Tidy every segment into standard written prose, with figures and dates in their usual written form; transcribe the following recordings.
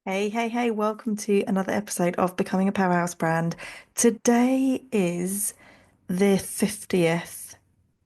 Hey, hey, hey, welcome to another episode of Becoming a Powerhouse Brand. Today is the 50th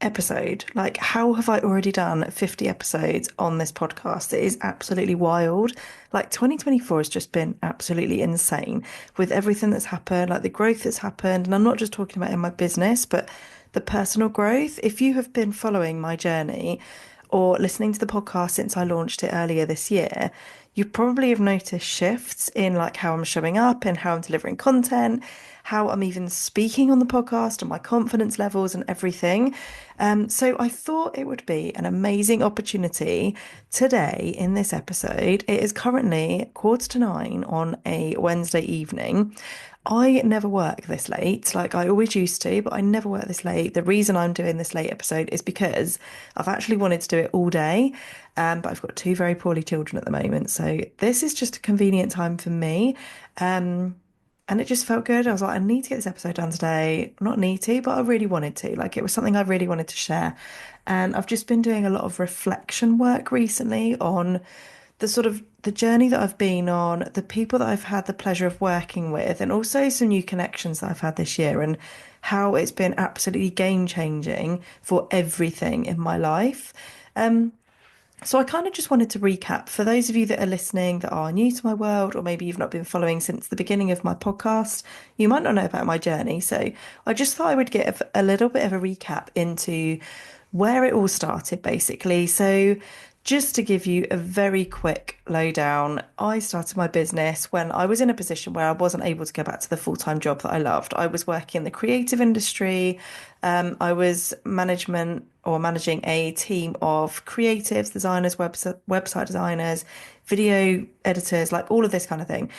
episode. Like, how have I already done 50 episodes on this podcast? It is absolutely wild. Like, 2024 has just been absolutely insane with everything that's happened, like the growth that's happened. And I'm not just talking about in my business, but the personal growth. If you have been following my journey, or listening to the podcast since I launched it earlier this year, you probably have noticed shifts in like how I'm showing up and how I'm delivering content, how I'm even speaking on the podcast and my confidence levels and everything. So I thought it would be an amazing opportunity today in this episode. It is currently 8:45 on a Wednesday evening. I never work this late. Like I always used to, but I never work this late. The reason I'm doing this late episode is because I've actually wanted to do it all day, but I've got two very poorly children at the moment. So this is just a convenient time for me. Um, and it just felt good. I was like, I need to get this episode done today. Not need to, but I really wanted to. Like it was something I really wanted to share. And I've just been doing a lot of reflection work recently on the sort of the journey that I've been on, the people that I've had the pleasure of working with, and also some new connections that I've had this year, and how it's been absolutely game changing for everything in my life. Um, so I kind of just wanted to recap for those of you that are listening that are new to my world, or maybe you've not been following since the beginning of my podcast, you might not know about my journey. So I just thought I would give a little bit of a recap into where it all started, basically. So just to give you a very quick lowdown, I started my business when I was in a position where I wasn't able to go back to the full-time job that I loved. I was working in the creative industry. I was managing a team of creatives, designers, website designers, video editors, like all of this kind of thing.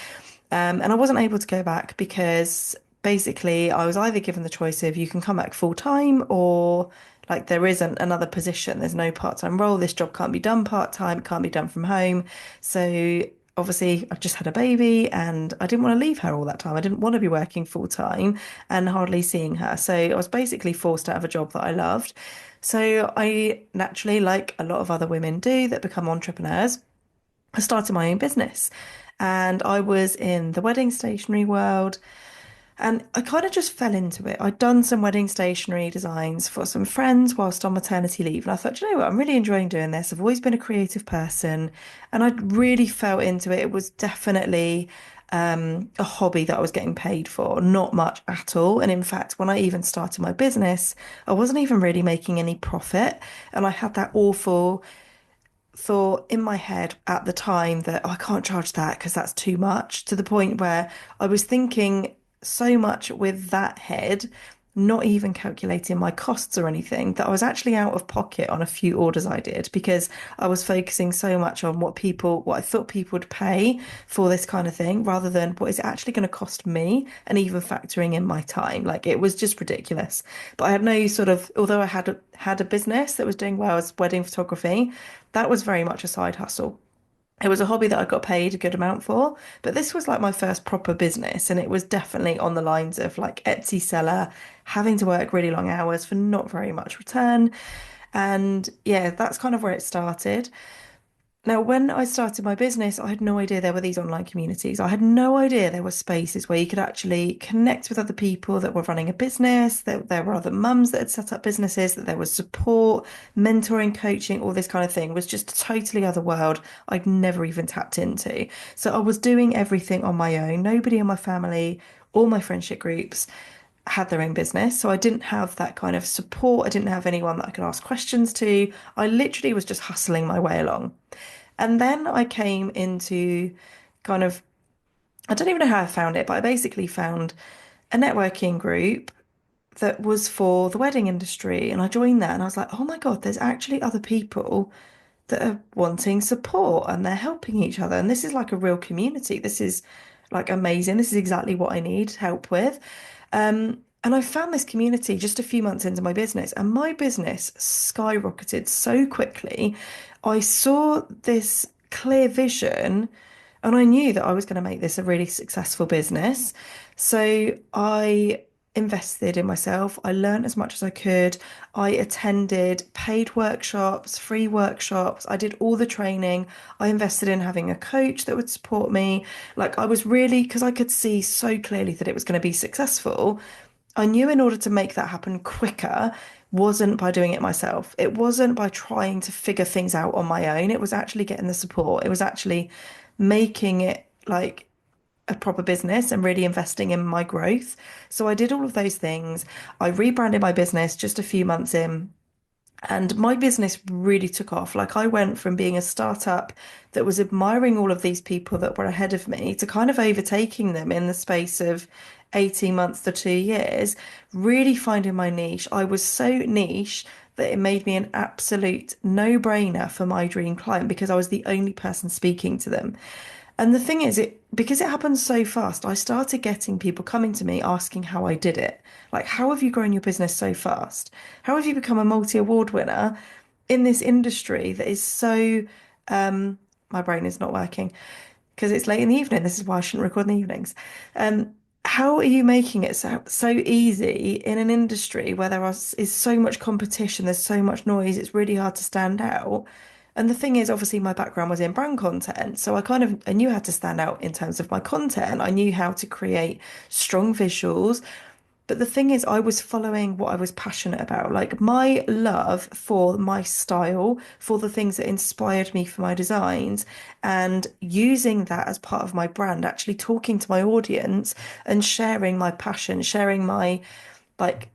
And I wasn't able to go back because basically I was either given the choice of you can come back full time or like there isn't another position. There's no part-time role. This job can't be done part-time. It can't be done from home. So obviously I just had a baby and I didn't want to leave her all that time. I didn't want to be working full time and hardly seeing her. So I was basically forced out of a job that I loved. So I naturally, like a lot of other women do that become entrepreneurs, I started my own business. And I was in the wedding stationery world. And I kind of just fell into it. I'd done some wedding stationery designs for some friends whilst on maternity leave. And I thought, you know what, I'm really enjoying doing this. I've always been a creative person and I really fell into it. It was definitely a hobby that I was getting paid for, not much at all. And in fact, when I even started my business, I wasn't even really making any profit. And I had that awful thought in my head at the time that oh, I can't charge that because that's too much, to the point where I was thinking so much with that head, not even calculating my costs or anything, that I was actually out of pocket on a few orders I did because I was focusing so much on what I thought people would pay for this kind of thing rather than what is it actually going to cost me and even factoring in my time. Like it was just ridiculous. But I had no sort of, although I had a business that was doing well as wedding photography, that was very much a side hustle. It was a hobby that I got paid a good amount for, but this was like my first proper business, and it was definitely on the lines of like Etsy seller, having to work really long hours for not very much return. And yeah, that's kind of where it started. Now, when I started my business, I had no idea there were these online communities. I had no idea there were spaces where you could actually connect with other people that were running a business, that there were other mums that had set up businesses, that there was support, mentoring, coaching, all this kind of thing was just a totally other world I'd never even tapped into. So I was doing everything on my own. Nobody in my family, all my friendship groups had their own business. So I didn't have that kind of support. I didn't have anyone that I could ask questions to. I literally was just hustling my way along. And then I came into kind of, I don't even know how I found it, but I basically found a networking group that was for the wedding industry. And I joined that and I was like, oh my God, there's actually other people that are wanting support and they're helping each other. And this is like a real community. This is like amazing. This is exactly what I need help with. And I found this community just a few months into my business, and my business skyrocketed so quickly. I saw this clear vision, and I knew that I was going to make this a really successful business. So I invested in myself. I learned as much as I could. I attended paid workshops, free workshops. I did all the training. I invested in having a coach that would support me. Like I was really, because I could see so clearly that it was going to be successful. I knew in order to make that happen quicker wasn't by doing it myself. It wasn't by trying to figure things out on my own. It was actually getting the support. It was actually making it like a proper business and really investing in my growth. So I did all of those things. I rebranded my business just a few months in. And my business really took off. Like I went from being a startup that was admiring all of these people that were ahead of me to kind of overtaking them in the space of 18 months to 2 years, really finding my niche. I was so niche that it made me an absolute no-brainer for my dream client because I was the only person speaking to them. And the thing is, it because it happened so fast, I started getting people coming to me asking how I did it. Like, how have you grown your business so fast? How have you become a multi-award winner in this industry that is so, my brain is not working because it's late in the evening. This is why I shouldn't record in the evenings. Um, how are you making it so easy in an industry where is so much competition, there's so much noise, it's really hard to stand out. And the thing is, obviously, my background was in brand content, so I knew how to stand out in terms of my content. I knew how to create strong visuals, but the thing is, I was following what I was passionate about, like my love for my style, for the things that inspired me for my designs, and using that as part of my brand, actually talking to my audience and sharing my passion, sharing my like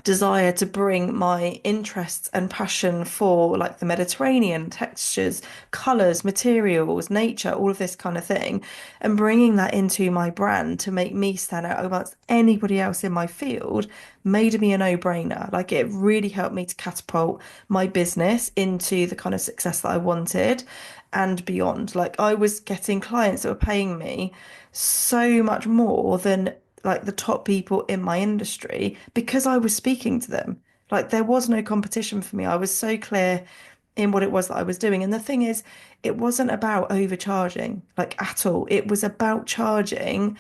desire to bring my interests and passion for like the Mediterranean textures, colors, materials, nature, all of this kind of thing, and bringing that into my brand to make me stand out amongst anybody else in my field made me a no-brainer. Like it really helped me to catapult my business into the kind of success that I wanted and beyond. Like I was getting clients that were paying me so much more than like the top people in my industry because I was speaking to them. Like there was no competition for me. I was so clear in what it was that I was doing. And the thing is, it wasn't about overcharging like at all. It was about charging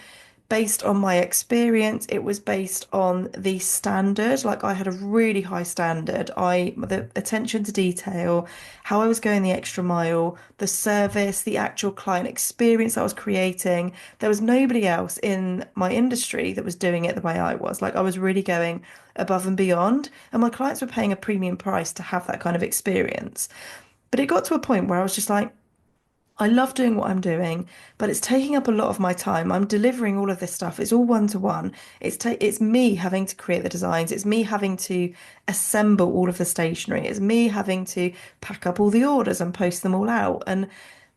based on my experience. It was based on the standard. Like I had a really high standard. The attention to detail, how I was going the extra mile, the service, the actual client experience I was creating. There was nobody else in my industry that was doing it the way I was. Like I was really going above and beyond, and my clients were paying a premium price to have that kind of experience. But it got to a point where I was just like, I love doing what I'm doing, but it's taking up a lot of my time. I'm delivering all of this stuff. It's all one to one. It's me having to create the designs. It's me having to assemble all of the stationery. It's me having to pack up all the orders and post them all out. And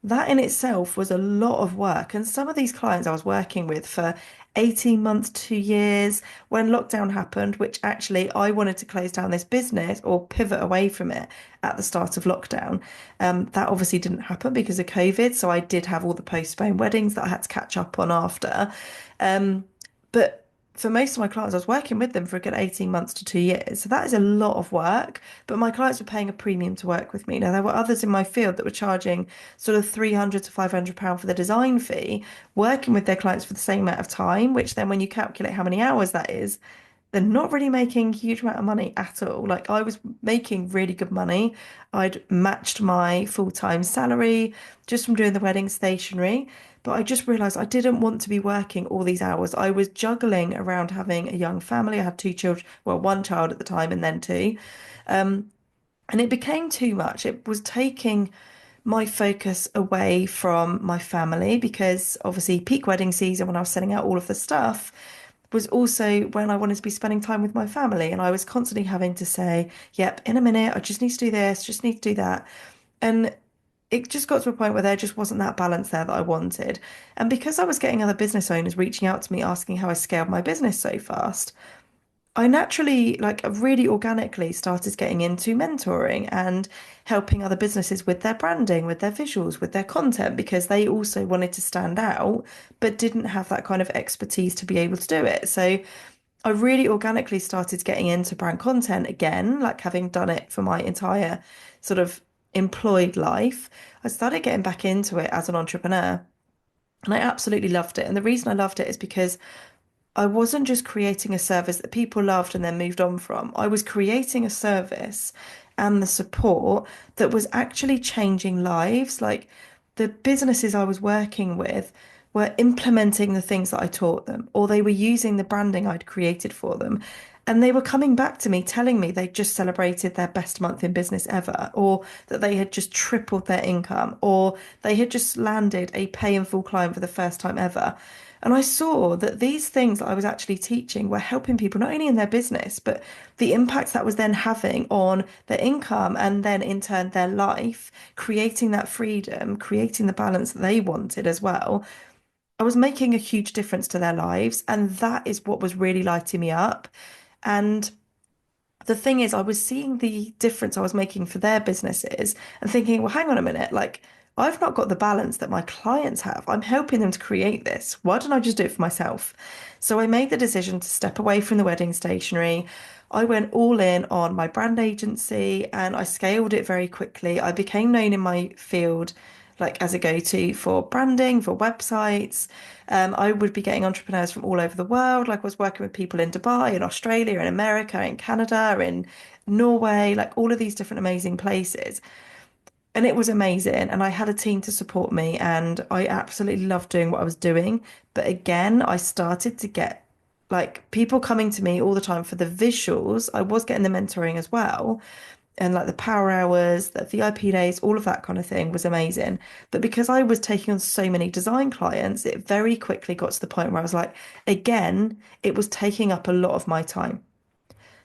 that in itself was a lot of work. And some of these clients I was working with for 18 months, 2 years, when lockdown happened, which actually I wanted to close down this business or pivot away from it at the start of lockdown. That obviously didn't happen because of COVID. So I did have all the postponed weddings that I had to catch up on after. But for most of my clients, I was working with them for a good 18 months to 2 years. So that is a lot of work. But my clients were paying a premium to work with me. Now, there were others in my field that were charging sort of 300 to £500 for the design fee, working with their clients for the same amount of time, which then when you calculate how many hours that is, they're not really making a huge amount of money at all. Like I was making really good money. I'd matched my full-time salary just from doing the wedding stationery. But I just realized I didn't want to be working all these hours. I was juggling around having a young family. I had two children, well, one child at the time and then two. And it became too much. It was taking my focus away from my family because obviously peak wedding season when I was sending out all of the stuff was also when I wanted to be spending time with my family. And I was constantly having to say, yep, in a minute, I just need to do this, just need to do that. And it just got to a point where there just wasn't that balance there that I wanted. And because I was getting other business owners reaching out to me asking how I scaled my business so fast, I naturally, like, really organically started getting into mentoring and helping other businesses with their branding, with their visuals, with their content, because they also wanted to stand out, but didn't have that kind of expertise to be able to do it. So I really organically started getting into brand content again, like having done it for my entire sort of employed life. I started getting back into it as an entrepreneur, and I absolutely loved it. And the reason I loved it is because I wasn't just creating a service that people loved and then moved on from. I was creating a service and the support that was actually changing lives. Like the businesses I was working with were implementing the things that I taught them, or they were using the branding I'd created for them. And they were coming back to me telling me they'd just celebrated their best month in business ever, or that they had just tripled their income, or they had just landed a pay in full client for the first time ever. And I saw that these things that I was actually teaching were helping people not only in their business, but the impact that was then having on their income and then in turn their life, creating that freedom, creating the balance that they wanted as well. I was making a huge difference to their lives. And that is what was really lighting me up. And the thing is, I was seeing the difference I was making for their businesses and thinking, well, hang on a minute, like I've not got the balance that my clients have. I'm helping them to create this. Why don't I just do it for myself? So I made the decision to step away from the wedding stationery. I went all in on my brand agency and I scaled it very quickly. I became known in my field like as a go-to for branding, for websites. I would be getting entrepreneurs from all over the world. Like I was working with people in Dubai, in Australia, in America, in Canada, in Norway, like all of these different amazing places. And it was amazing. And I had a team to support me, and I absolutely loved doing what I was doing. But again, I started to get like people coming to me all the time for the visuals. I was getting the mentoring as well, and like the power hours, the VIP days, all of that kind of thing was amazing. But because I was taking on so many design clients, it very quickly got to the point where I was like, again, it was taking up a lot of my time.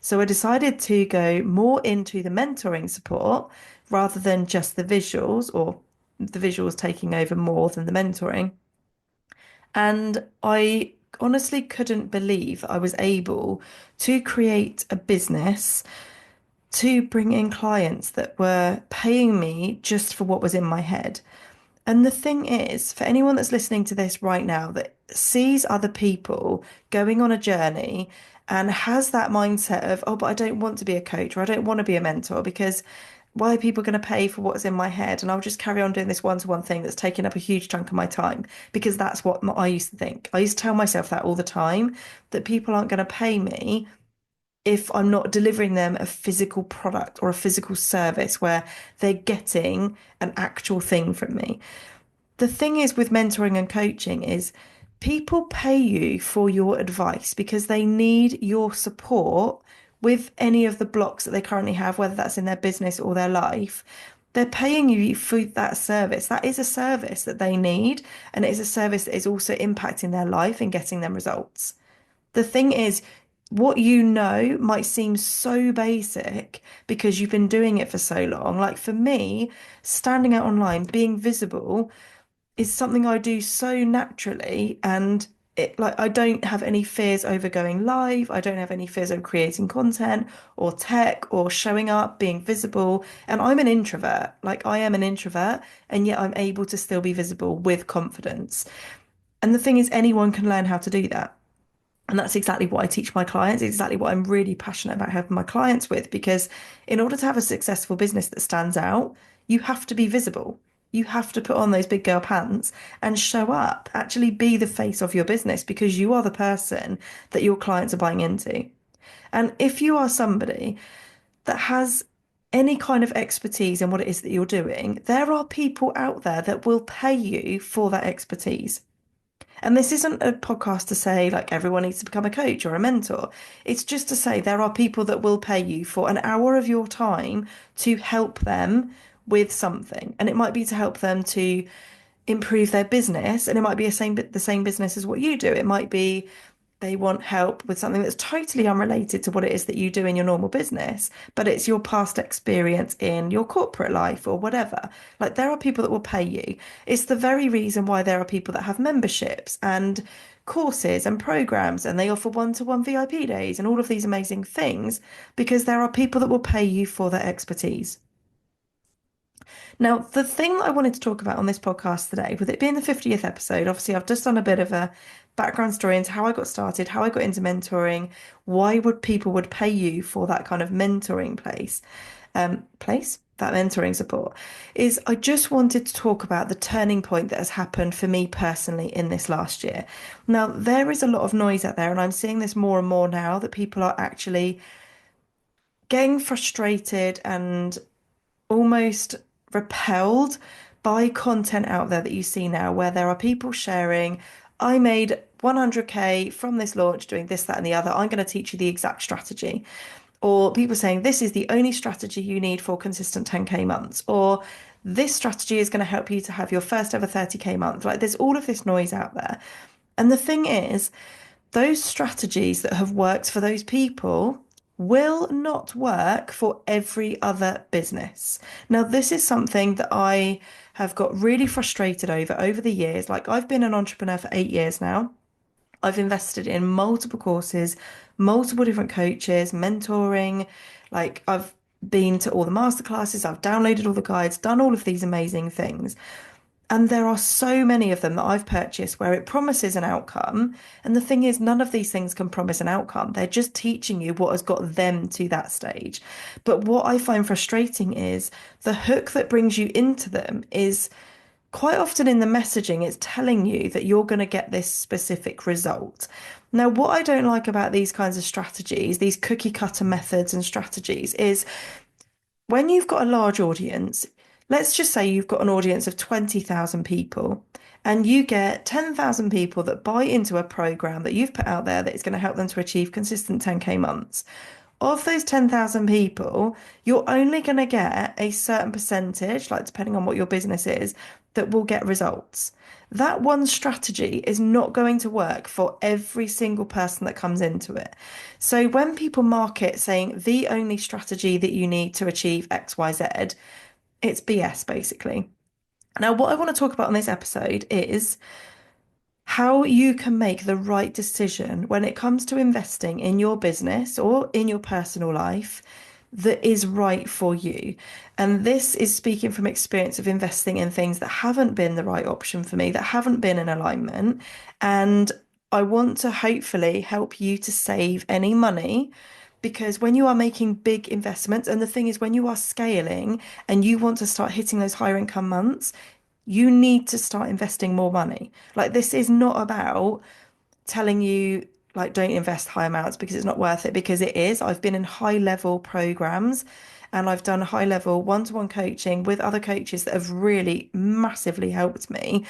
So I decided to go more into the mentoring support rather than just the visuals, or the visuals taking over more than the mentoring. And I honestly couldn't believe that I was able to create a business to bring in clients that were paying me just for what was in my head. And the thing is, for anyone that's listening to this right now that sees other people going on a journey and has that mindset of, oh, but I don't want to be a coach or I don't want to be a mentor because why are people going to pay for what's in my head? And I'll just carry on doing this one-to-one thing that's taking up a huge chunk of my time because that's what I used to think. I used to tell myself that all the time, that people aren't going to pay me if I'm not delivering them a physical product or a physical service where they're getting an actual thing from me. The thing is with mentoring and coaching is people pay you for your advice because they need your support with any of the blocks that they currently have, whether that's in their business or their life. They're paying you for that service. That is a service that they need, and it is a service that is also impacting their life and getting them results. The thing is, what you know might seem so basic because you've been doing it for so long. Like for me, standing out online, being visible is something I do so naturally. And it like I don't have any fears over going live. I don't have any fears of creating content or tech or showing up, being visible. And I'm an introvert. Like I am an introvert, and yet I'm able to still be visible with confidence. And the thing is, anyone can learn how to do that. And that's exactly what I teach my clients, exactly what I'm really passionate about helping my clients with. Because in order to have a successful business that stands out, you have to be visible. You have to put on those big girl pants and show up, actually be the face of your business because you are the person that your clients are buying into. And if you are somebody that has any kind of expertise in what it is that you're doing, there are people out there that will pay you for that expertise. And this isn't a podcast to say like everyone needs to become a coach or a mentor. It's just to say there are people that will pay you for an hour of your time to help them with something. And it might be to help them to improve their business, and it might be the same business as what you do. It might be they want help with something that's totally unrelated to what it is that you do in your normal business, but it's your past experience in your corporate life or whatever. Like there are people that will pay you. It's the very reason why there are people that have memberships and courses and programs, and they offer one-to-one VIP days and all of these amazing things because there are people that will pay you for their expertise. Now, the thing that I wanted to talk about on this podcast today, with it being the 50th episode, obviously I've just done a bit of a background story into how I got started, how I got into mentoring, why would people would pay you for that kind of mentoring place. that mentoring support, is I just wanted to talk about the turning point that has happened for me personally in this last year. Now, there is a lot of noise out there, and I'm seeing this more and more now that people are actually getting frustrated and almost repelled by content out there that you see now, where there are people sharing, I made 100K from this launch doing this, that, and the other. I'm going to teach you the exact strategy. Or people saying this is the only strategy you need for consistent 10K months. Or this strategy is going to help you to have your first ever 30K month. Like there's all of this noise out there. And the thing is, those strategies that have worked for those people will not work for every other business. Now, this is something that I have got really frustrated over the years. Like, I've been an entrepreneur for 8 years now. I've invested in multiple courses, multiple different coaches, mentoring. Like, I've been to all the masterclasses, I've downloaded all the guides, done all of these amazing things. And there are so many of them that I've purchased where it promises an outcome. And the thing is, none of these things can promise an outcome. They're just teaching you what has got them to that stage. But what I find frustrating is the hook that brings you into them is quite often in the messaging, it's telling you that you're going to get this specific result. Now, what I don't like about these kinds of strategies, these cookie cutter methods and strategies, is when you've got a large audience, let's just say you've got an audience of 20,000 people and you get 10,000 people that buy into a program that you've put out there that is going to help them to achieve consistent 10K months. Of those 10,000 people, you're only going to get a certain percentage, like depending on what your business is, that will get results. That one strategy is not going to work for every single person that comes into it. So when people market saying the only strategy that you need to achieve XYZ, it's BS basically. Now, what I want to talk about on this episode is how you can make the right decision when it comes to investing in your business or in your personal life that is right for you. And this is speaking from experience of investing in things that haven't been the right option for me, that haven't been in alignment. And I want to hopefully help you to save any money. Because when you are making big investments, and the thing is, when you are scaling and you want to start hitting those higher income months, you need to start investing more money. Like, this is not about telling you, like, don't invest high amounts because it's not worth it, because it is. I've been in high level programs and I've done high level one-to-one coaching with other coaches that have really massively helped me.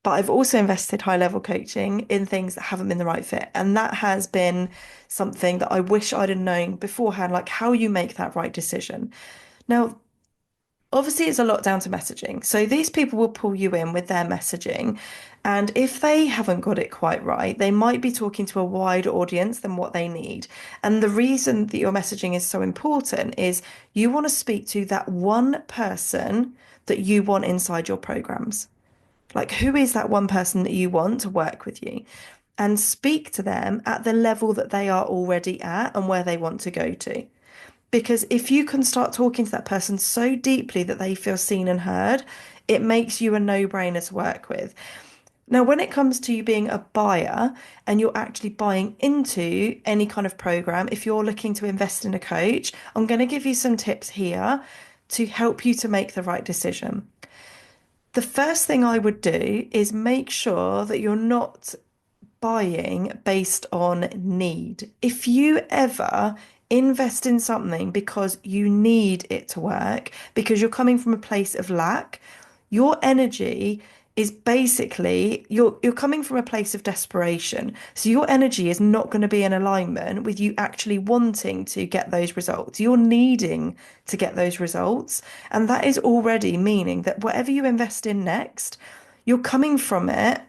But I've also invested high level coaching in things that haven't been the right fit. And that has been something that I wish I'd have known beforehand, like how you make that right decision. Now, obviously, it's a lot down to messaging. So these people will pull you in with their messaging. And if they haven't got it quite right, they might be talking to a wider audience than what they need. And the reason that your messaging is so important is you want to speak to that one person that you want inside your programs. Like, who is that one person that you want to work with you? And speak to them at the level that they are already at and where they want to go to. Because if you can start talking to that person so deeply that they feel seen and heard, it makes you a no-brainer to work with. Now, when it comes to you being a buyer and you're actually buying into any kind of program, if you're looking to invest in a coach, I'm going to give you some tips here to help you to make the right decision. The first thing I would do is make sure that you're not buying based on need. If you ever invest in something because you need it to work, because you're coming from a place of lack, your energy is basically you're coming from a place of desperation. So your energy is not going to be in alignment with you actually wanting to get those results. You're needing to get those results. And that is already meaning that whatever you invest in next, you're coming from it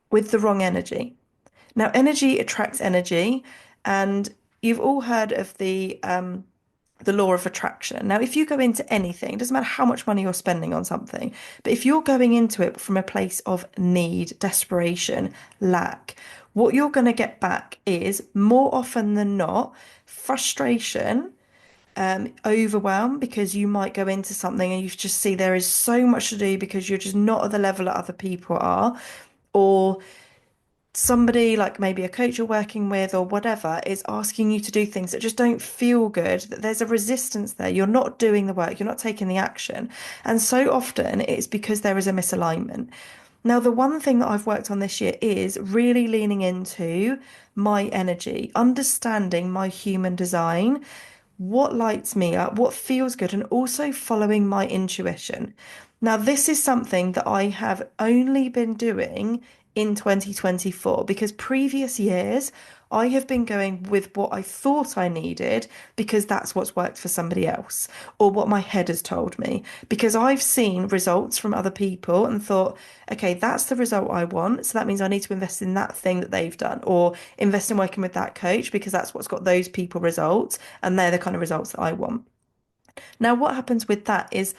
with the wrong energy. Now, energy attracts energy, and you've all heard of the law of attraction. Now, if you go into anything, it doesn't matter how much money you're spending on something, but if you're going into it from a place of need, desperation, lack, what you're going to get back is more often than not frustration, overwhelm, because you might go into something and you just see there is so much to do because you're just not at the level that other people are, or somebody like maybe a coach you're working with or whatever is asking you to do things that just don't feel good, that there's a resistance there. You're not doing the work, you're not taking the action. And so often it's because there is a misalignment. Now, the one thing that I've worked on this year is really leaning into my energy, understanding my human design, what lights me up, what feels good, and also following my intuition. Now, this is something that I have only been doing in 2024 because previous years I have been going with what I thought I needed because that's what's worked for somebody else or what my head has told me. Because I've seen results from other people and thought, okay, that's the result I want. So that means I need to invest in that thing that they've done or invest in working with that coach because that's what's got those people results and they're the kind of results that I want. Now, what happens with that is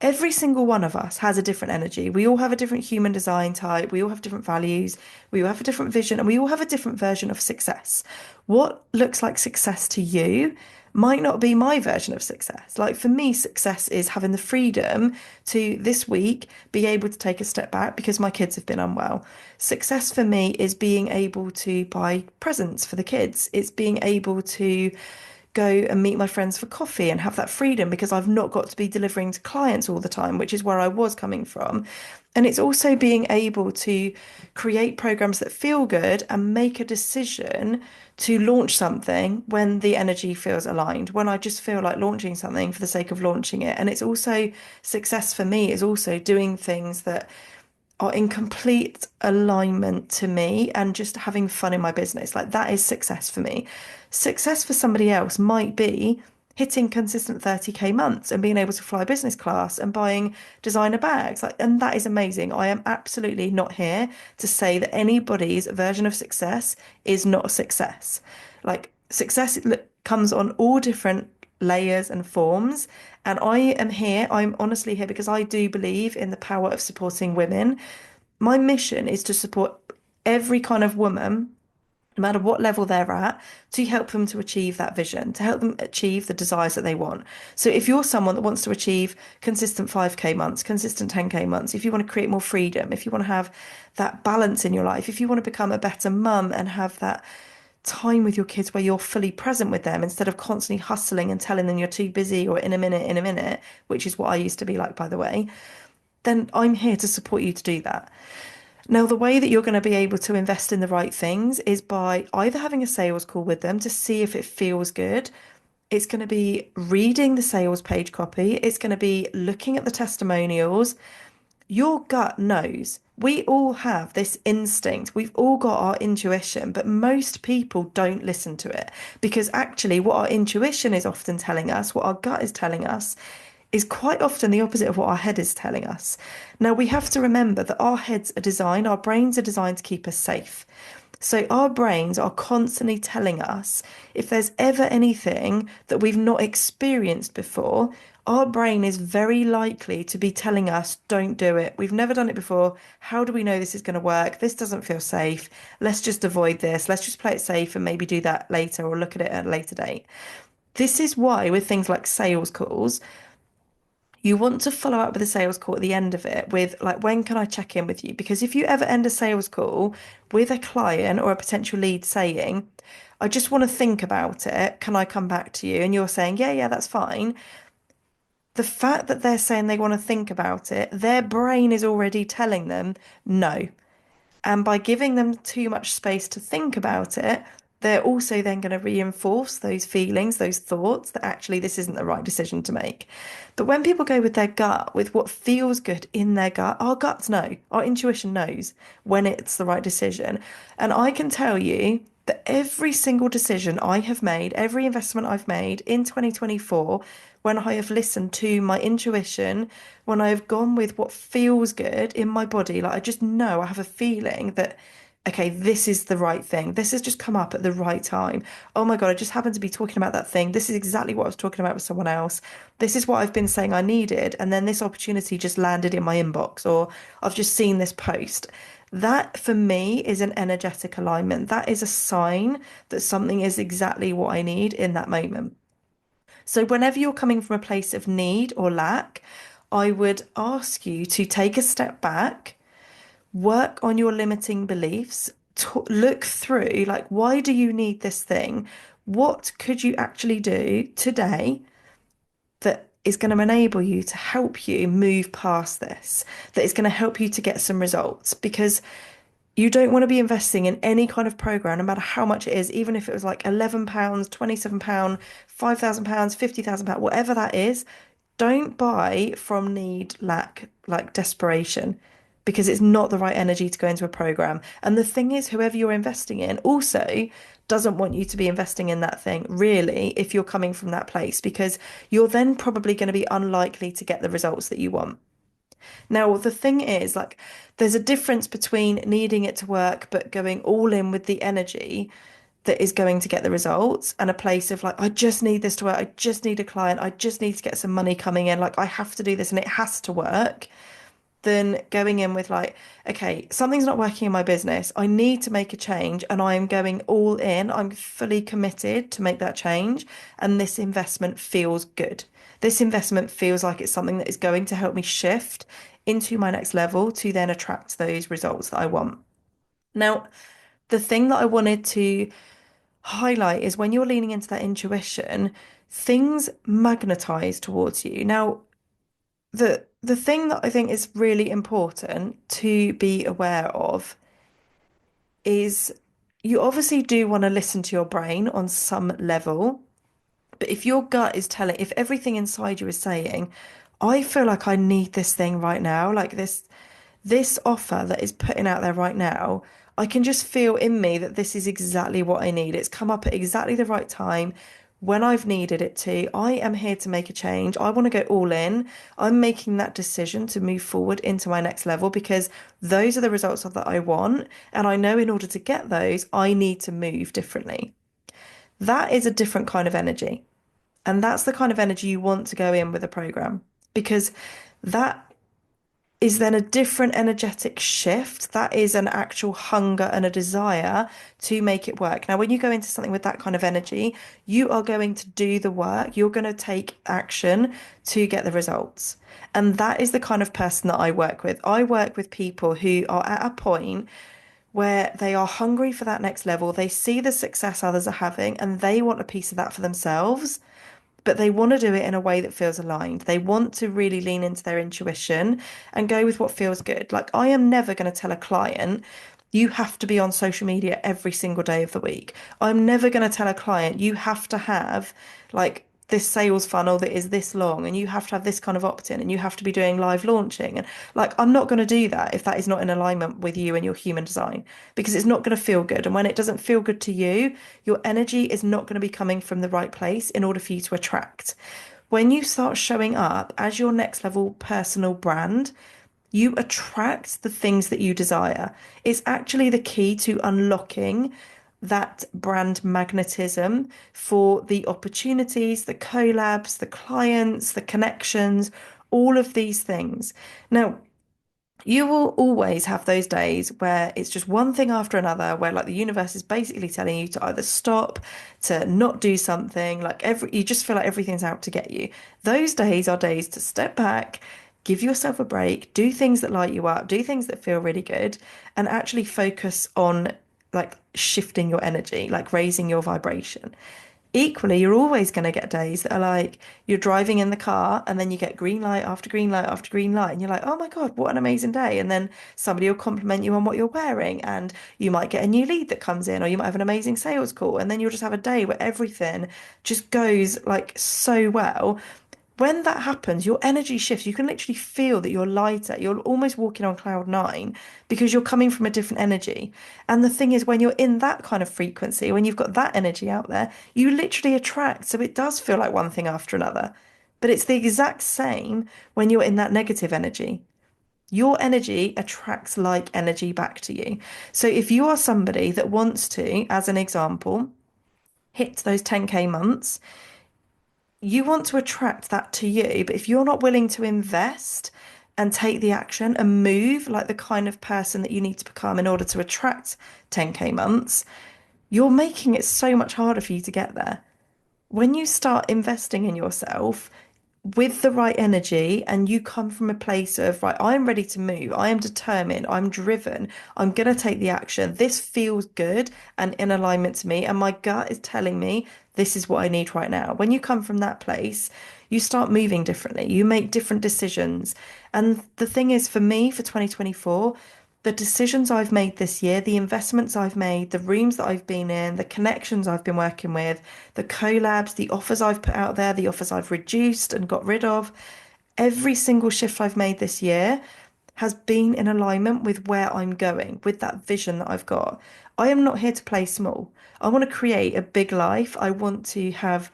every single one of us has a different energy. We all have a different human design type. We all have different values. We all have a different vision, and we all have a different version of success. What looks like success to you might not be my version of success. Like for me, success is having the freedom to this week be able to take a step back because my kids have been unwell. Success for me is being able to buy presents for the kids. It's being able to go and meet my friends for coffee and have that freedom because I've not got to be delivering to clients all the time, which is where I was coming from. And it's also being able to create programs that feel good and make a decision to launch something when the energy feels aligned, when I just feel like launching something for the sake of launching it. And it's also success for me is also doing things that are in complete alignment to me and just having fun in my business. Like that is success for me. Success for somebody else might be hitting consistent 30K months and being able to fly business class and buying designer bags. Like, and that is amazing. I am absolutely not here to say that anybody's version of success is not a success. Like success comes on all different layers and forms. And I am here, I'm honestly here because I do believe in the power of supporting women. My mission is to support every kind of woman, no matter what level they're at, to help them to achieve that vision, to help them achieve the desires that they want. So if you're someone that wants to achieve consistent 5K months, consistent 10K months, if you want to create more freedom, if you want to have that balance in your life, if you want to become a better mum and have that time with your kids where you're fully present with them instead of constantly hustling and telling them you're too busy or in a minute, which is what I used to be like, by the way, then I'm here to support you to do that. Now, the way that you're going to be able to invest in the right things is by either having a sales call with them to see if it feels good. It's going to be reading the sales page copy. It's going to be looking at the testimonials. Your gut knows. We all have this instinct. We've all got our intuition, but most people don't listen to it because actually, what our intuition is often telling us, what our gut is telling us, is quite often the opposite of what our head is telling us. Now, we have to remember that our heads are designed, our brains are designed to keep us safe. So our brains are constantly telling us if there's ever anything that we've not experienced before, our brain is very likely to be telling us, don't do it. We've never done it before. How do we know this is going to work? This doesn't feel safe. Let's just avoid this. Let's just play it safe and maybe do that later or look at it at a later date. This is why, with things like sales calls, you want to follow up with a sales call at the end of it with, like, when can I check in with you? Because if you ever end a sales call with a client or a potential lead saying, I just want to think about it, can I come back to you? And you're saying, yeah, yeah, that's fine. The fact that they're saying they want to think about it, their brain is already telling them no. And by giving them too much space to think about it, they're also then going to reinforce those feelings, those thoughts that actually this isn't the right decision to make. But when people go with their gut, with what feels good in their gut, our guts know, our intuition knows when it's the right decision. And I can tell you that every single decision I have made, every investment I've made in 2024, when I have listened to my intuition, when I've gone with what feels good in my body, like I just know I have a feeling that, okay, this is the right thing. This has just come up at the right time. Oh my God, I just happened to be talking about that thing. This is exactly what I was talking about with someone else. This is what I've been saying I needed. And then this opportunity just landed in my inbox, or I've just seen this post. That for me is an energetic alignment. That is a sign that something is exactly what I need in that moment. So, whenever you're coming from a place of need or lack, I would ask you to take a step back, work on your limiting beliefs, look through, like, why do you need this thing? What could you actually do today that is going to enable you to help you move past this, that is going to help you to get some results? Because you don't want to be investing in any kind of program, no matter how much it is, even if it was like £11, £27, £5,000, £50,000, whatever that is. Don't buy from need, lack, like desperation, because it's not the right energy to go into a program. And the thing is, whoever you're investing in also doesn't want you to be investing in that thing, really, if you're coming from that place, because you're then probably going to be unlikely to get the results that you want. Now, the thing is, like, there's a difference between needing it to work, but going all in with the energy that is going to get the results, and a place of like, I just need this to work. I just need a client. I just need to get some money coming in. Like, I have to do this and it has to work. Than going in with like, okay, something's not working in my business. I need to make a change and I am going all in. I'm fully committed to make that change. And this investment feels good. This investment feels like it's something that is going to help me shift into my next level to then attract those results that I want. Now, the thing that I wanted to highlight is when you're leaning into that intuition, things magnetize towards you. Now, the thing that I think is really important to be aware of is you obviously do want to listen to your brain on some level, but if your gut is telling, if everything inside you is saying, I feel like I need this thing right now, like this offer that is putting out there right now, I can just feel in me that this is exactly what I need. It's come up at exactly the right time when I've needed it to. I am here to make a change. I want to go all in. I'm making that decision to move forward into my next level because those are the results that I want. And I know in order to get those, I need to move differently. That is a different kind of energy. And that's the kind of energy you want to go in with a program because that is then a different energetic shift. That is an actual hunger and a desire to make it work. Now, when you go into something with that kind of energy, you are going to do the work, you're going to take action to get the results. And that is the kind of person that I work with. I work with people who are at a point where they are hungry for that next level. They see the success others are having and they want a piece of that for themselves, but they want to do it in a way that feels aligned. They want to really lean into their intuition and go with what feels good. Like, I am never going to tell a client, you have to be on social media every single day of the week. I'm never going to tell a client, you have to have like this sales funnel that is this long and you have to have this kind of opt-in and you have to be doing live launching. And like, I'm not going to do that if that is not in alignment with you and your human design because it's not going to feel good. And when it doesn't feel good to you, your energy is not going to be coming from the right place in order for you to attract. When you start showing up as your next level personal brand, you attract the things that you desire. It's actually the key to unlocking that brand magnetism for the opportunities, the collabs, the clients, the connections, all of these things. Now, you will always have those days where it's just one thing after another, where like the universe is basically telling you to either stop, to not do something, like you just feel like everything's out to get you. Those days are days to step back, give yourself a break, do things that light you up, do things that feel really good, and actually focus on like shifting your energy, like raising your vibration. Equally, you're always going to get days that are like you're driving in the car and then you get green light after green light after green light, and you're like, oh my God, what an amazing day. And then somebody will compliment you on what you're wearing, and you might get a new lead that comes in, or you might have an amazing sales call, and then you'll just have a day where everything just goes like so well. When that happens, your energy shifts. You can literally feel that you're lighter. You're almost walking on cloud nine because you're coming from a different energy. And the thing is, when you're in that kind of frequency, when you've got that energy out there, you literally attract. So it does feel like one thing after another. But it's the exact same when you're in that negative energy. Your energy attracts like energy back to you. So if you are somebody that wants to, as an example, hit those 10K months, you want to attract that to you, but if you're not willing to invest and take the action and move like the kind of person that you need to become in order to attract 10K months, you're making it so much harder for you to get there. When you start investing in yourself, with the right energy and you come from a place of, right, I'm ready to move, I am determined, I'm driven, I'm going to take the action. This feels good and in alignment to me, and my gut is telling me this is what I need right now. When you come from that place, you start moving differently, you make different decisions. And the thing is, for me, for 2024, the decisions I've made this year, the investments I've made, the rooms that I've been in, the connections I've been working with, the collabs, the offers I've put out there, the offers I've reduced and got rid of, every single shift I've made this year has been in alignment with where I'm going, with that vision that I've got. I am not here to play small. I want to create a big life. I want to have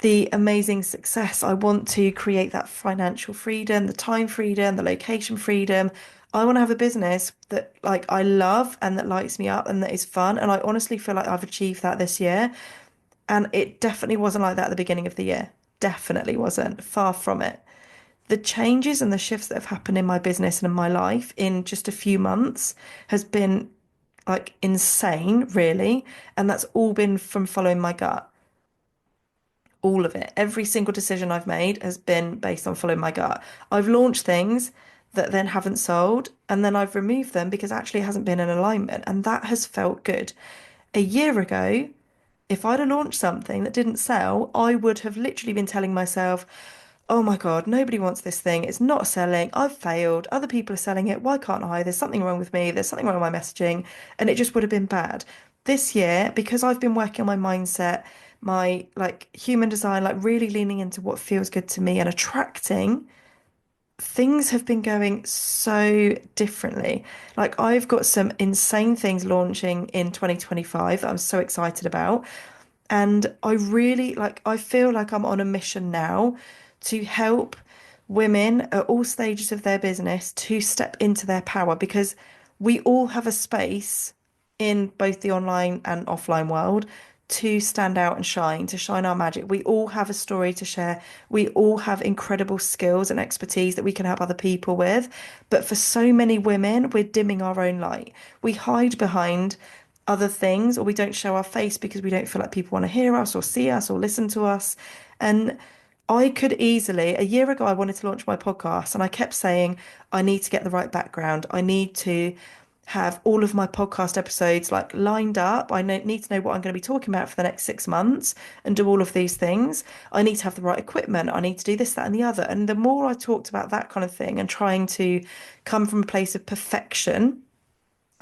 the amazing success. I want to create that financial freedom, the time freedom, the location freedom. I want to have a business that like I love and that lights me up and that is fun. And I honestly feel like I've achieved that this year. And it definitely wasn't like that at the beginning of the year. Definitely wasn't. Far from it. The changes and the shifts that have happened in my business and in my life in just a few months has been like insane, really. And that's all been from following my gut. All of it. Every single decision I've made has been based on following my gut. I've launched things that then haven't sold, and then I've removed them because actually it hasn't been in alignment, and that has felt good. A year ago, if I'd have launched something that didn't sell, I would have literally been telling myself, oh my God, nobody wants this thing. It's not selling. I've failed. Other people are selling it. Why can't I? There's something wrong with me. There's something wrong with my messaging. And it just would have been bad. This year, because I've been working on my mindset, my like human design, like really leaning into what feels good to me and attracting, things have been going so differently. Like I've got some insane things launching in 2025 that I'm so excited about. And I really like, I feel like I'm on a mission now to help women at all stages of their business to step into their power because we all have a space in both the online and offline world to stand out and shine, to shine our magic. We all have a story to share. We all have incredible skills and expertise that we can help other people with. But for so many women, we're dimming our own light. We hide behind other things or we don't show our face because we don't feel like people want to hear us or see us or listen to us. And I could easily, a year ago, I wanted to launch my podcast and I kept saying, I need to get the right background. I need to have all of my podcast episodes like lined up. Need to know what I'm going to be talking about for the next 6 months and do all of these things. I need to have the right equipment. I need to do this, that, and the other. And the more I talked about that kind of thing and trying to come from a place of perfection,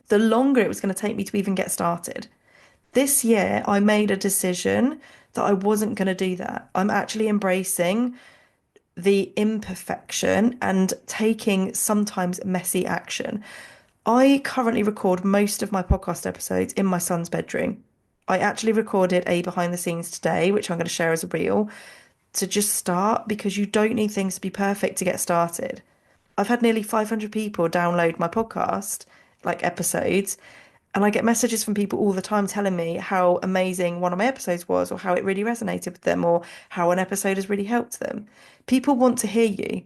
the longer it was going to take me to even get started. This year, I made a decision that I wasn't going to do that. I'm actually embracing the imperfection and taking sometimes messy action. I currently record most of my podcast episodes in my son's bedroom. I actually recorded a behind the scenes today, which I'm going to share as a reel to just start because you don't need things to be perfect to get started. I've had nearly 500 people download my podcast, like episodes, and I get messages from people all the time telling me how amazing one of my episodes was, or how it really resonated with them, or how an episode has really helped them. People want to hear you,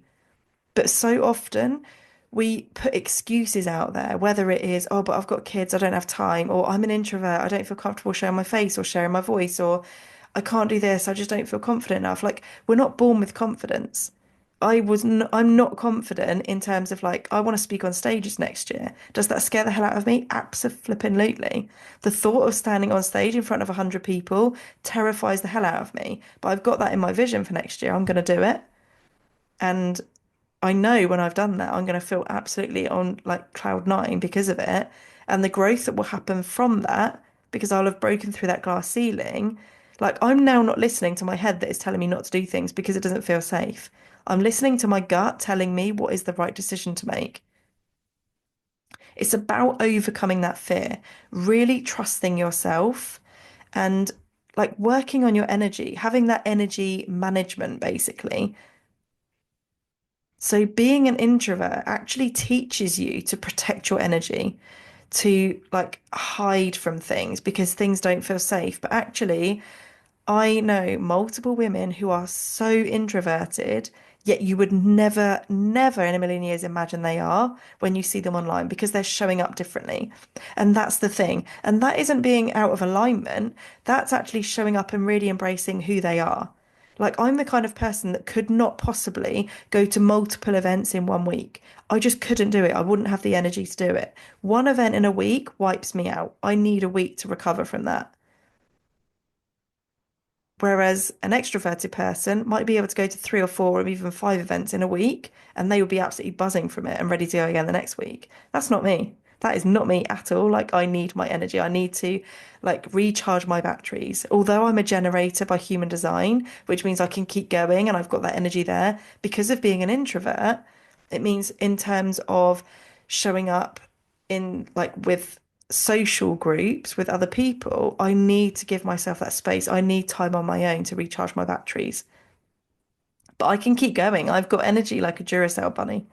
but so often we put excuses out there, whether it is, oh, but I've got kids, I don't have time, or I'm an introvert, I don't feel comfortable showing my face or sharing my voice, or I can't do this, I just don't feel confident enough. Like, we're not born with confidence. I'm not confident in terms of like, I want to speak on stages next year. Does that scare the hell out of me? Absolutely. The thought of standing on stage in front of 100 people terrifies the hell out of me. But I've got that in my vision for next year. I'm going to do it. And I know when I've done that, I'm going to feel absolutely on like cloud nine because of it. And the growth that will happen from that, because I'll have broken through that glass ceiling. Like, I'm now not listening to my head that is telling me not to do things because it doesn't feel safe. I'm listening to my gut telling me what is the right decision to make. It's about overcoming that fear, really trusting yourself and like working on your energy, having that energy management basically. So being an introvert actually teaches you to protect your energy, to like hide from things because things don't feel safe. But actually, I know multiple women who are so introverted, yet you would never in a million years imagine they are when you see them online because they're showing up differently. And that's the thing. And that isn't being out of alignment. That's actually showing up and really embracing who they are. Like, I'm the kind of person that could not possibly go to multiple events in 1 week. I just couldn't do it. I wouldn't have the energy to do it. One event in a week wipes me out. I need a week to recover from that. Whereas an extroverted person might be able to go to 3 or 4 or even 5 events in a week and they would be absolutely buzzing from it and ready to go again the next week. That's not me. That is not me at all. Like, I need my energy. I need to like recharge my batteries. Although I'm a generator by human design, which means I can keep going and I've got that energy there because of being an introvert, it means in terms of showing up in like with social groups with other people, I need to give myself that space. I need time on my own to recharge my batteries. But I can keep going. I've got energy like a Duracell bunny.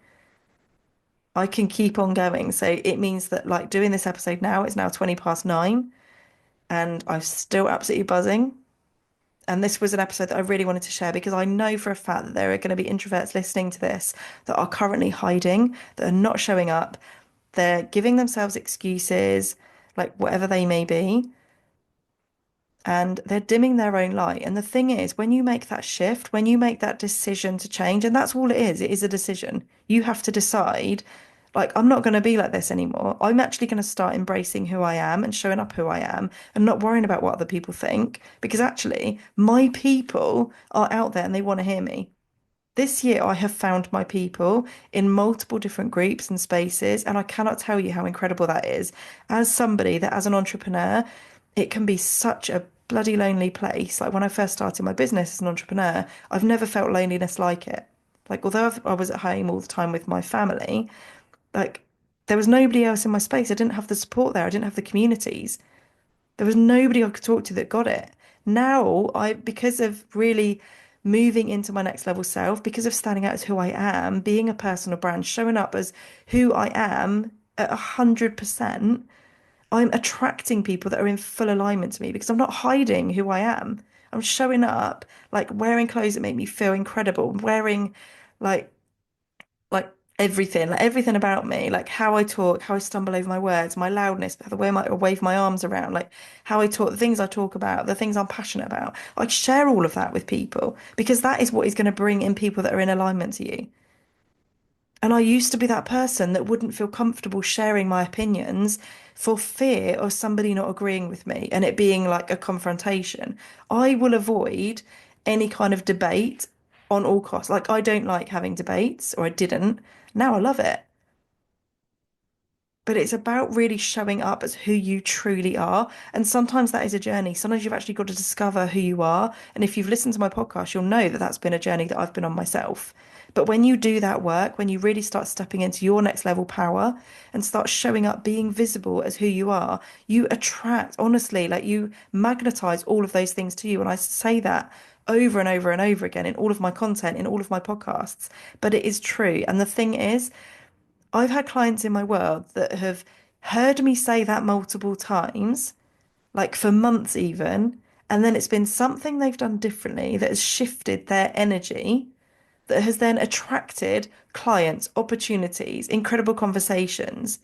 I can keep on going. So it means that like doing this episode now, it's now 20 past 9 and I'm still absolutely buzzing. And this was an episode that I really wanted to share because I know for a fact that there are going to be introverts listening to this that are currently hiding, that are not showing up. They're giving themselves excuses, like whatever they may be, and they're dimming their own light. And the thing is, when you make that shift, when you make that decision to change, and that's all it is a decision. You have to decide, like, I'm not going to be like this anymore. I'm actually going to start embracing who I am and showing up who I am and not worrying about what other people think because actually, my people are out there and they want to hear me. This year, I have found my people in multiple different groups and spaces, and I cannot tell you how incredible that is. As somebody that, as an entrepreneur, it can be such a bloody lonely place. Like when I first started my business as an entrepreneur, I've never felt loneliness like it. Like, although I was at home all the time with my family, like there was nobody else in my space. I didn't have the support there. I didn't have the communities. There was nobody I could talk to that got it. Now, because of really moving into my next level self, because of standing out as who I am, being a personal brand, showing up as who I am at 100%, I'm attracting people that are in full alignment to me because I'm not hiding who I am. I'm showing up like wearing clothes that make me feel incredible, wearing like like like everything about me, like how I talk, how I stumble over my words, my loudness, the way I wave my arms around, like how I talk, the things I talk about, the things I'm passionate about. I share all of that with people because that is what is going to bring in people that are in alignment to you. And I used to be that person that wouldn't feel comfortable sharing my opinions for fear of somebody not agreeing with me and it being like a confrontation. I will avoid any kind of debate on all costs. Like, I don't like having debates, or I didn't. Now I love it. But it's about really showing up as who you truly are. And sometimes that is a journey. Sometimes you've actually got to discover who you are. And if you've listened to my podcast, you'll know that that's been a journey that I've been on myself. But when you do that work, when you really start stepping into your next level power and start showing up, being visible as who you are, you attract, honestly, like you magnetize all of those things to you. And I say that over and over and over again in all of my content, in all of my podcasts. But it is true. And the thing is, I've had clients in my world that have heard me say that multiple times, like for months even, and then it's been something they've done differently that has shifted their energy, that has then attracted clients, opportunities, incredible conversations,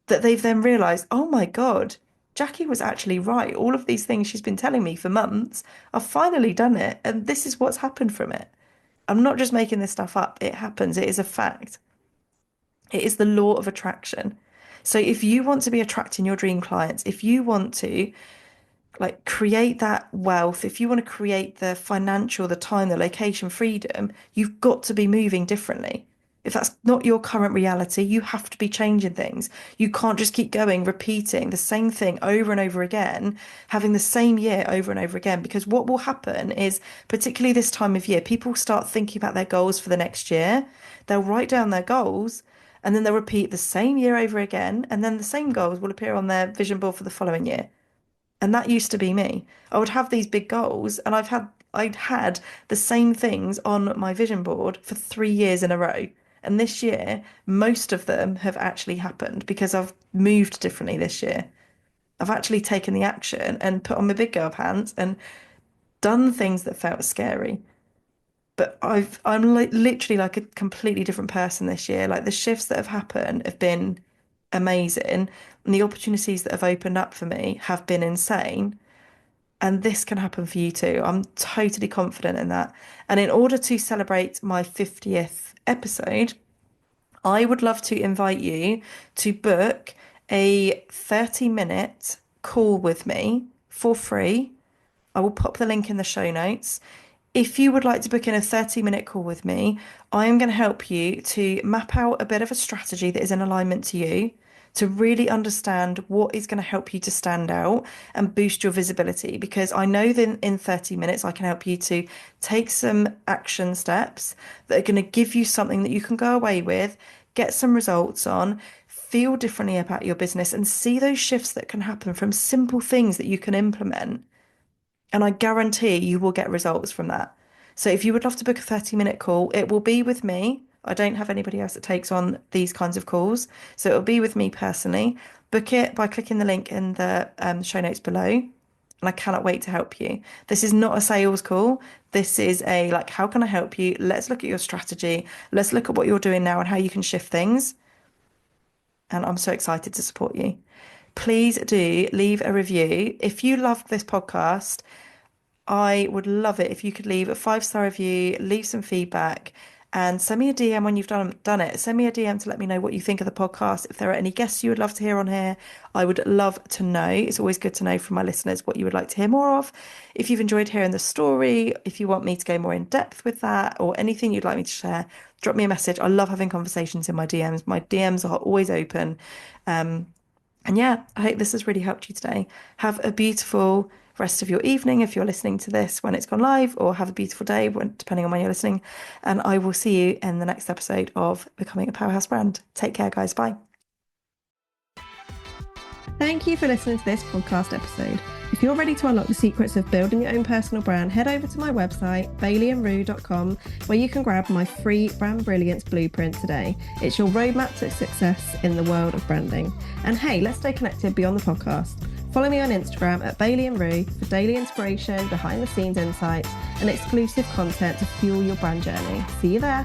that they've then realized, oh my God, Jackie was actually right. All of these things she's been telling me for months, I've finally done it, and this is what's happened from it. I'm not just making this stuff up. It happens. It is a fact. It is the law of attraction. So if you want to be attracting your dream clients, if you want to like create that wealth, if you want to create the financial, the time, the location freedom, you've got to be moving differently. If that's not your current reality, you have to be changing things. You can't just keep going, repeating the same thing over and over again, having the same year over and over again. Because what will happen is, particularly this time of year, people start thinking about their goals for the next year. They'll write down their goals and then they'll repeat the same year over again. And then the same goals will appear on their vision board for the following year. And that used to be me. I would have these big goals, and I'd had the same things on my vision board for 3 years in a row. And this year, most of them have actually happened because I've moved differently this year. I've actually taken the action and put on my big girl pants and done things that felt scary. But I'm li literally like a completely different person this year. Like the shifts that have happened have been amazing, and the opportunities that have opened up for me have been insane. And this can happen for you too. I'm totally confident in that. And in order to celebrate my 50th episode, I would love to invite you to book a 30-minute call with me for free. I will pop the link in the show notes. If you would like to book in a 30-minute call with me, I am going to help you to map out a bit of a strategy that is in alignment to you, to really understand what is going to help you to stand out and boost your visibility. Because I know that in 30 minutes, I can help you to take some action steps that are going to give you something that you can go away with, get some results on, feel differently about your business, and see those shifts that can happen from simple things that you can implement. And I guarantee you will get results from that. So if you would love to book a 30-minute call, it will be with me. I don't have anybody else that takes on these kinds of calls. So it'll be with me personally. Book it by clicking the link in the show notes below. And I cannot wait to help you. This is not a sales call. This is a like, how can I help you? Let's look at your strategy. Let's look at what you're doing now and how you can shift things. And I'm so excited to support you. Please do leave a review. If you loved this podcast, I would love it if you could leave a 5-star review, leave some feedback, and send me a DM when you've done it. Send me a DM to let me know what you think of the podcast. If there are any guests you would love to hear on here, I would love to know. It's always good to know from my listeners what you would like to hear more of. If you've enjoyed hearing the story, if you want me to go more in depth with that, or anything you'd like me to share, drop me a message. I love having conversations in my DMs. My DMs are always open. And yeah, I hope this has really helped you today. Have a beautiful rest of your evening if you're listening to this when it's gone live, or have a beautiful day depending on when you're listening. And I will see you in the next episode of Becoming a Powerhouse Brand. Take care, guys. Bye. Thank you for listening to this podcast episode. If you're ready to unlock the secrets of building your own personal brand, head over to my website, baileyandrue.com, where you can grab my free Brand Brilliance Blueprint today. It's your roadmap to success in the world of branding. And hey, let's stay connected beyond the podcast. Follow me on Instagram at baileyandrue for daily inspiration, behind the scenes insights, and exclusive content to fuel your brand journey. See you there.